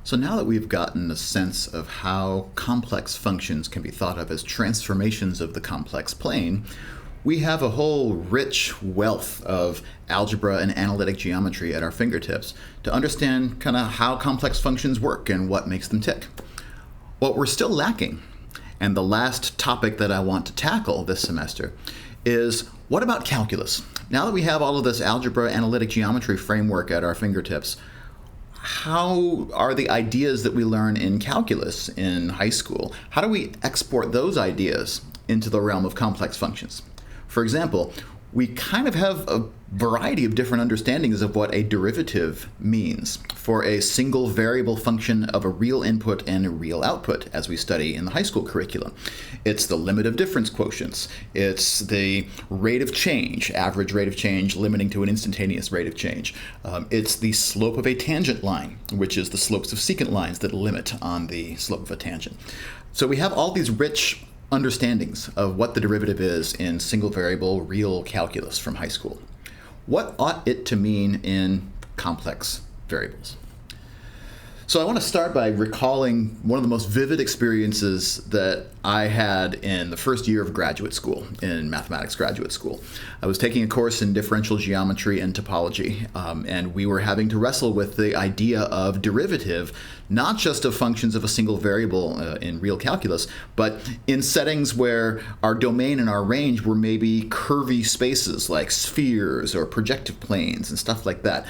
So now that we've gotten a sense of how complex functions can be thought of as transformations of the complex plane, we have a whole rich wealth of algebra and analytic geometry at our fingertips to understand kind of how complex functions work and what makes them tick. What we're still lacking, and the last topic that I want to tackle this semester, is what about calculus? Now that we have all of this algebra analytic geometry framework at our fingertips, how are the ideas that we learn in calculus in high school, how do we export those ideas into the realm of complex functions? For example, we kind of have a variety of different understandings of what a derivative means for a single variable function of a real input and a real output, as we study in the high school curriculum. It's the limit of difference quotients. It's the rate of change, average rate of change, limiting to an instantaneous rate of change. It's the slope of a tangent line, which is the slopes of secant lines that limit on the slope of a tangent. So we have all these rich understandings of what the derivative is in single variable real calculus from high school. What ought it to mean in complex variables? So I want to start by recalling one of the most vivid experiences that I had in the first year of graduate school, in mathematics graduate school. I was taking a course in differential geometry and topology, and we were having to wrestle with the idea of derivative, not just of functions of a single variable in real calculus, but in settings where our domain and our range were maybe curvy spaces like spheres or projective planes and stuff like that.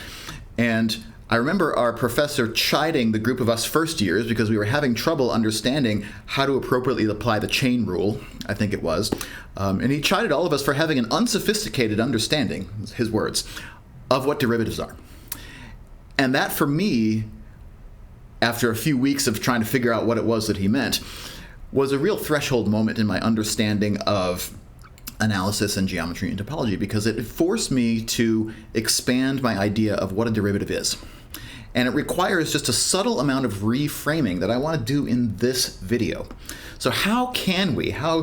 And I remember our professor chiding the group of us first years because we were having trouble understanding how to appropriately apply the chain rule, I think it was. And he chided all of us for having an unsophisticated understanding, his words, of what derivatives are. And that, for me, after a few weeks of trying to figure out what it was that he meant, was a real threshold moment in my understanding of analysis and geometry and topology, because it forced me to expand my idea of what a derivative is. And it requires just a subtle amount of reframing that I want to do in this video. So how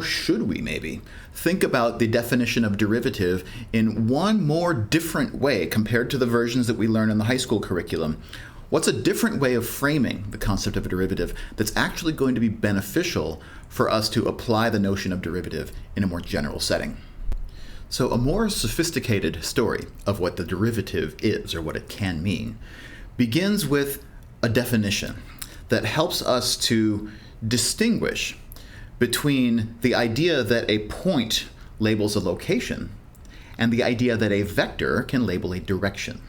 should we maybe think about the definition of derivative in one more different way compared to the versions that we learn in the high school curriculum? What's a different way of framing the concept of a derivative that's actually going to be beneficial for us to apply the notion of derivative in a more general setting? So a more sophisticated story of what the derivative is, or what it can mean, begins with a definition that helps us to distinguish between the idea that a point labels a location and the idea that a vector can label a direction.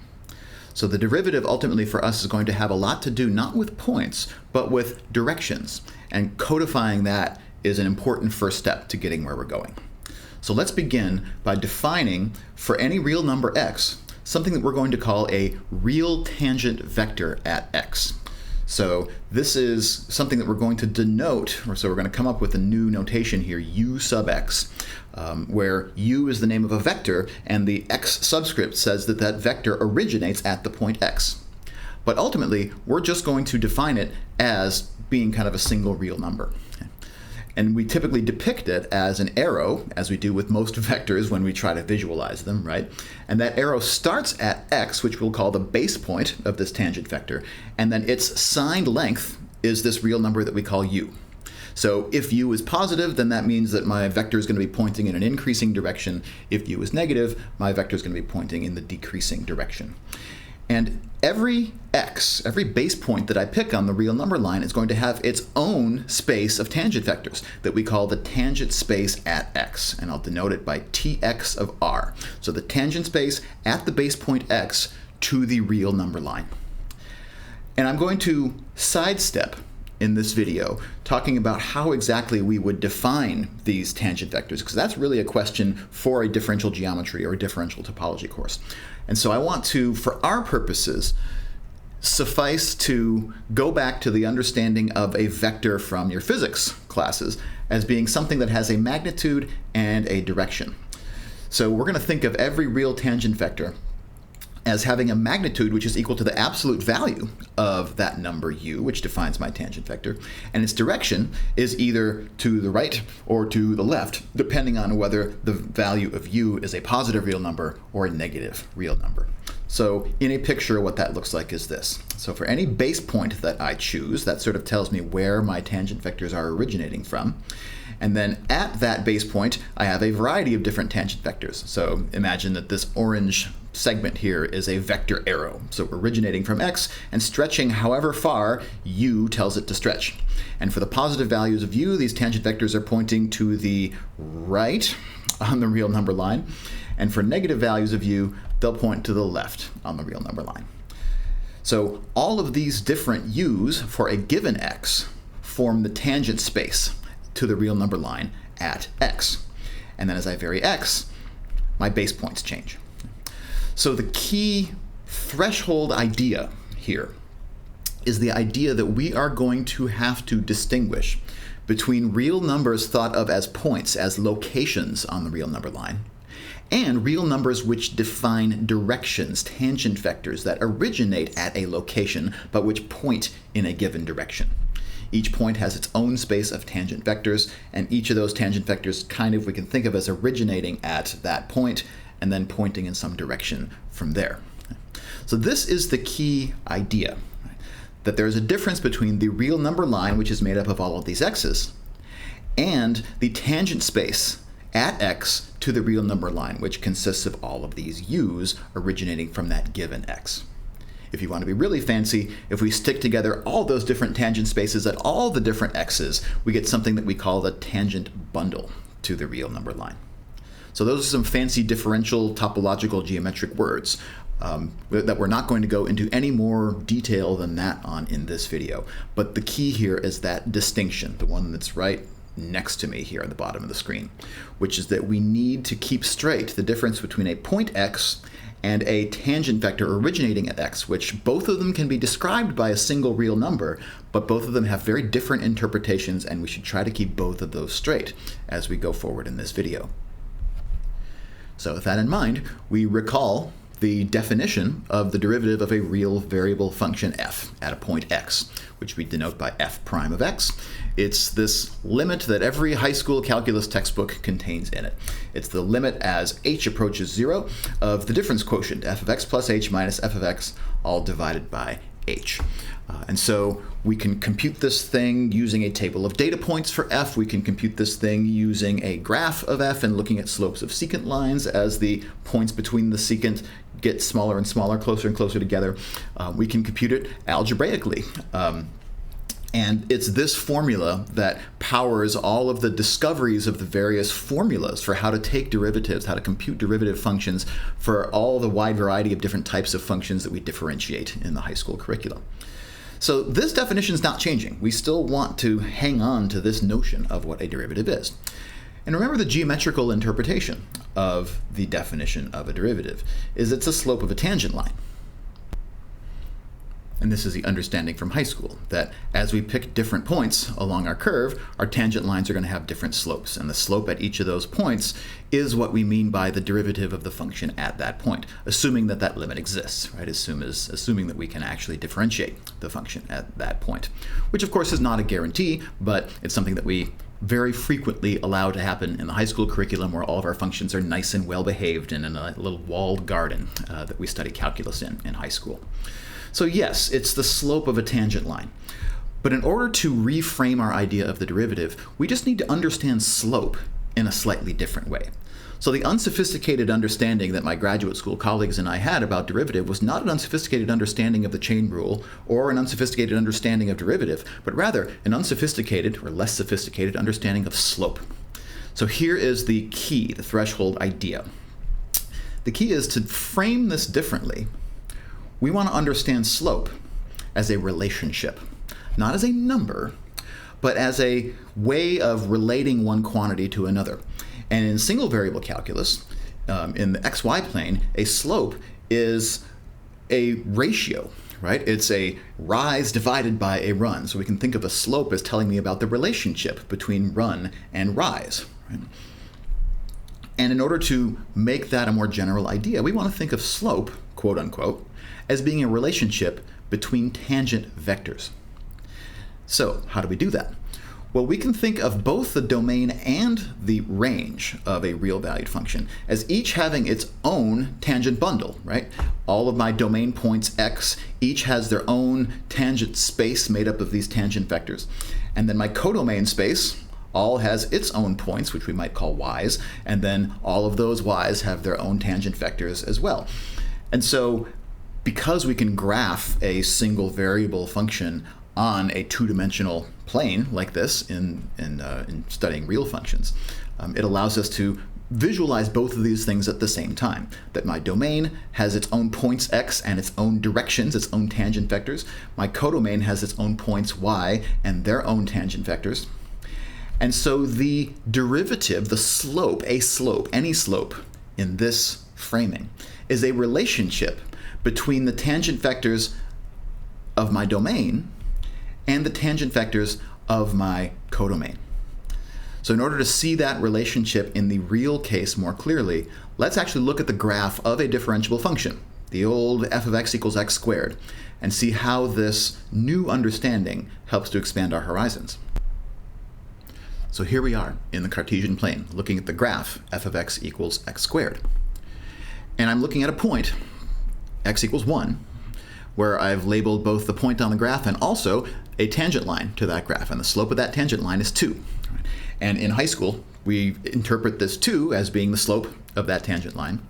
So the derivative ultimately for us is going to have a lot to do not with points, but with directions. And codifying that is an important first step to getting where we're going. So let's begin by defining, for any real number x, something that we're going to call a real tangent vector at x. So this is something that we're going to denote, or so we're going to come up with a new notation here, u sub x, where u is the name of a vector, and the x subscript says that that vector originates at the point x. But ultimately, we're just going to define it as being kind of a single real number. And we typically depict it as an arrow, as we do with most vectors when we try to visualize them, right? And that arrow starts at x, which we'll call the base point of this tangent vector, and then its signed length is this real number that we call u. So if u is positive, then that means that my vector is going to be pointing in an increasing direction. If u is negative, my vector is going to be pointing in the decreasing direction. And every x, every base point that I pick on the real number line is going to have its own space of tangent vectors that we call the tangent space at x, and I'll denote it by tx of r. So the tangent space at the base point x to the real number line. And I'm going to sidestep in this video talking about how exactly we would define these tangent vectors, because that's really a question for a differential geometry or a differential topology course. And so I want to, for our purposes, suffice to go back to the understanding of a vector from your physics classes as being something that has a magnitude and a direction. So we're going to think of every real tangent vector as having a magnitude which is equal to the absolute value of that number u, which defines my tangent vector, and its direction is either to the right or to the left, depending on whether the value of u is a positive real number or a negative real number. So in a picture, what that looks like is this. So for any base point that I choose, that sort of tells me where my tangent vectors are originating from. And then at that base point, I have a variety of different tangent vectors. So imagine that this orange segment here is a vector arrow. So originating from x and stretching however far u tells it to stretch. And for the positive values of u, these tangent vectors are pointing to the right on the real number line. And for negative values of u, they'll point to the left on the real number line. So all of these different u's for a given x form the tangent space to the real number line at x. And then as I vary x, my base points change. So the key threshold idea here is the idea that we are going to have to distinguish between real numbers thought of as points, as locations on the real number line, and real numbers which define directions, tangent vectors that originate at a location but which point in a given direction. Each point has its own space of tangent vectors, and each of those tangent vectors we can think of as originating at that point and then pointing in some direction from there. So this is the key idea, that there is a difference between the real number line, which is made up of all of these x's, and the tangent space at x to the real number line, which consists of all of these u's originating from that given x. If you want to be really fancy, if we stick together all those different tangent spaces at all the different x's, we get something that we call the tangent bundle to the real number line. So those are some fancy differential topological geometric words that we're not going to go into any more detail than that on in this video. But the key here is that distinction, the one that's right next to me here at the bottom of the screen, which is that we need to keep straight the difference between a point x and a tangent vector originating at x, which both of them can be described by a single real number, but both of them have very different interpretations, and we should try to keep both of those straight as we go forward in this video. So with that in mind, we recall the definition of the derivative of a real variable function f at a point x, which we denote by f prime of x. It's this limit that every high school calculus textbook contains in it. It's the limit as h approaches 0 of the difference quotient, f of x plus h minus f of x, all divided by h. And so we can compute this thing using a table of data points for f. We can compute this thing using a graph of f and looking at slopes of secant lines as the points between the secant get smaller and smaller, closer and closer together. We can compute it algebraically. And it's this formula that powers all of the discoveries of the various formulas for how to take derivatives, how to compute derivative functions for all the wide variety of different types of functions that we differentiate in the high school curriculum. So this definition is not changing. We still want to hang on to this notion of what a derivative is. And remember, the geometrical interpretation of the definition of a derivative is it's a slope of a tangent line. And this is the understanding from high school, that as we pick different points along our curve, our tangent lines are going to have different slopes. And the slope at each of those points is what we mean by the derivative of the function at that point, assuming that that limit exists, right? Assuming that we can actually differentiate the function at that point, which of course is not a guarantee, but it's something that we very frequently allow to happen in the high school curriculum, where all of our functions are nice and well behaved and in a little walled garden that we study calculus in high school. So yes, it's the slope of a tangent line. But in order to reframe our idea of the derivative, we just need to understand slope in a slightly different way. So the unsophisticated understanding that my graduate school colleagues and I had about derivative was not an unsophisticated understanding of the chain rule or an unsophisticated understanding of derivative, but rather an unsophisticated or less sophisticated understanding of slope. So here is the key, the threshold idea. The key is to frame this differently. We want to understand slope as a relationship, not as a number, but as a way of relating one quantity to another. And in single variable calculus, in the xy plane, a slope is a ratio, right? It's a rise divided by a run. So we can think of a slope as telling me about the relationship between run and rise, right? And in order to make that a more general idea, we want to think of slope quote unquote, as being a relationship between tangent vectors. So how do we do that? Well, we can think of both the domain and the range of a real valued function as each having its own tangent bundle, right? All of my domain points x each has their own tangent space made up of these tangent vectors. And then my codomain space all has its own points, which we might call y's, and then all of those y's have their own tangent vectors as well. And so because we can graph a single variable function on a two-dimensional plane like this in studying real functions, it allows us to visualize both of these things at the same time. That my domain has its own points x and its own directions, its own tangent vectors. My codomain has its own points y and their own tangent vectors. And so the derivative, the slope, any slope in this framing, is a relationship between the tangent vectors of my domain and the tangent vectors of my codomain. So in order to see that relationship in the real case more clearly, let's actually look at the graph of a differentiable function, the old f of x equals x squared, and see how this new understanding helps to expand our horizons. So here we are in the Cartesian plane, looking at the graph f of x equals x squared. And I'm looking at a point, x equals 1, where I've labeled both the point on the graph and also a tangent line to that graph, and the slope of that tangent line is 2. And in high school, we interpret this 2 as being the slope of that tangent line.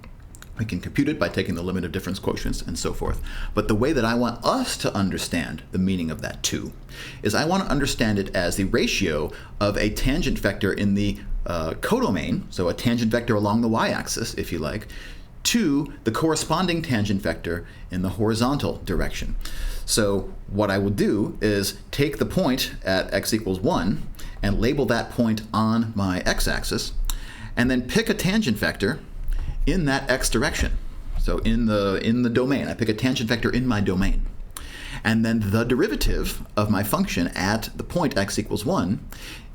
We can compute it by taking the limit of difference quotients and so forth. But the way that I want us to understand the meaning of that 2 is I want to understand it as the ratio of a tangent vector in the codomain, so a tangent vector along the y-axis, if you like, to the corresponding tangent vector in the horizontal direction. So what I will do is take the point at x equals 1 and label that point on my x-axis, and then pick a tangent vector in that x direction. So in the domain, I pick a tangent vector in my domain. And then the derivative of my function at the point x equals 1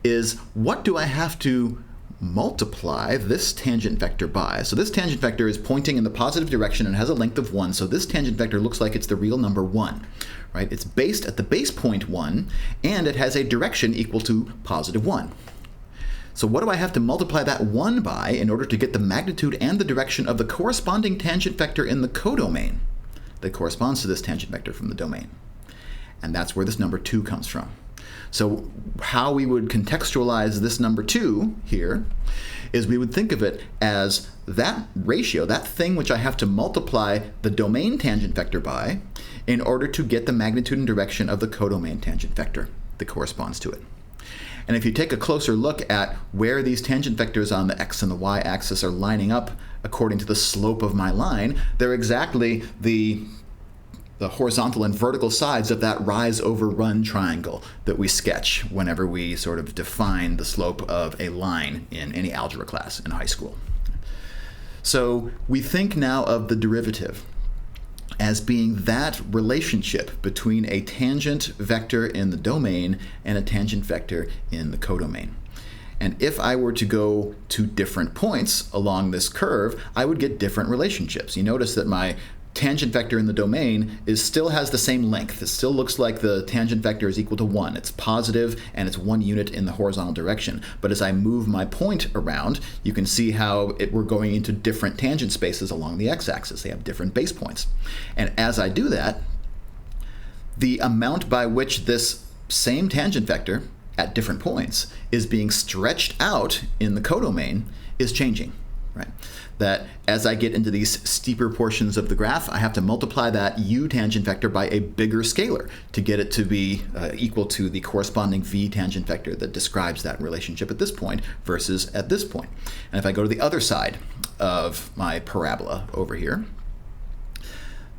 is what do I have to multiply this tangent vector by. So this tangent vector is pointing in the positive direction and has a length of 1, so this tangent vector looks like it's the real number 1, right? It's based at the base point 1, and it has a direction equal to positive 1. So what do I have to multiply that 1 by in order to get the magnitude and the direction of the corresponding tangent vector in the codomain that corresponds to this tangent vector from the domain? And that's where this number 2 comes from. So how we would contextualize this number 2 here is we would think of it as that ratio, that thing which I have to multiply the domain tangent vector by in order to get the magnitude and direction of the codomain tangent vector that corresponds to it. And if you take a closer look at where these tangent vectors on the x and the y axis are lining up according to the slope of my line, they're exactly the horizontal and vertical sides of that rise over run triangle that we sketch whenever we sort of define the slope of a line in any algebra class in high school. So we think now of the derivative as being that relationship between a tangent vector in the domain and a tangent vector in the codomain. And if I were to go to different points along this curve, I would get different relationships. You notice that my tangent vector in the domain still has the same length. It still looks like the tangent vector is equal to 1. It's positive and it's 1 unit in the horizontal direction. But as I move my point around, you can see how we're going into different tangent spaces along the x-axis. They have different base points. And as I do that, the amount by which this same tangent vector at different points is being stretched out in the codomain is changing. Right? That as I get into these steeper portions of the graph, I have to multiply that u tangent vector by a bigger scalar to get it to be equal to the corresponding v tangent vector that describes that relationship at this point versus at this point. And if I go to the other side of my parabola over here,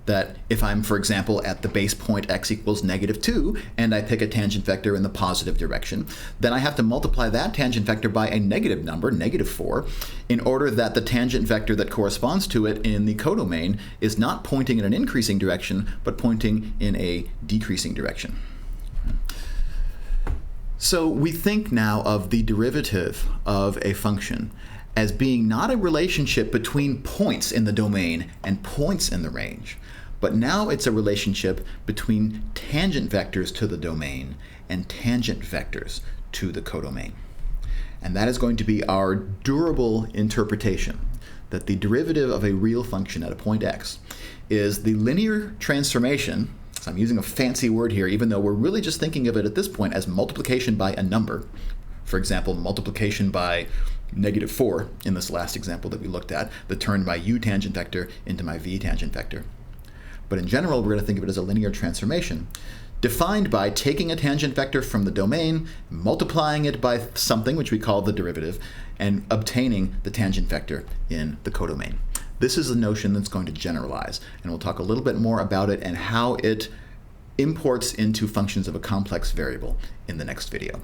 that if I'm, for example, at the base point x equals -2, and I pick a tangent vector in the positive direction, then I have to multiply that tangent vector by a negative number, -4, in order that the tangent vector that corresponds to it in the codomain is not pointing in an increasing direction, but pointing in a decreasing direction. So we think now of the derivative of a function as being not a relationship between points in the domain and points in the range, but now it's a relationship between tangent vectors to the domain and tangent vectors to the codomain. And that is going to be our durable interpretation, that the derivative of a real function at a point x is the linear transformation. So I'm using a fancy word here, even though we're really just thinking of it at this point as multiplication by a number. For example, multiplication by -4 in this last example that we looked at, that turned my u tangent vector into my v tangent vector. But in general, we're going to think of it as a linear transformation, defined by taking a tangent vector from the domain, multiplying it by something which we call the derivative, and obtaining the tangent vector in the codomain. This is a notion that's going to generalize, and we'll talk a little bit more about it and how it imports into functions of a complex variable in the next video.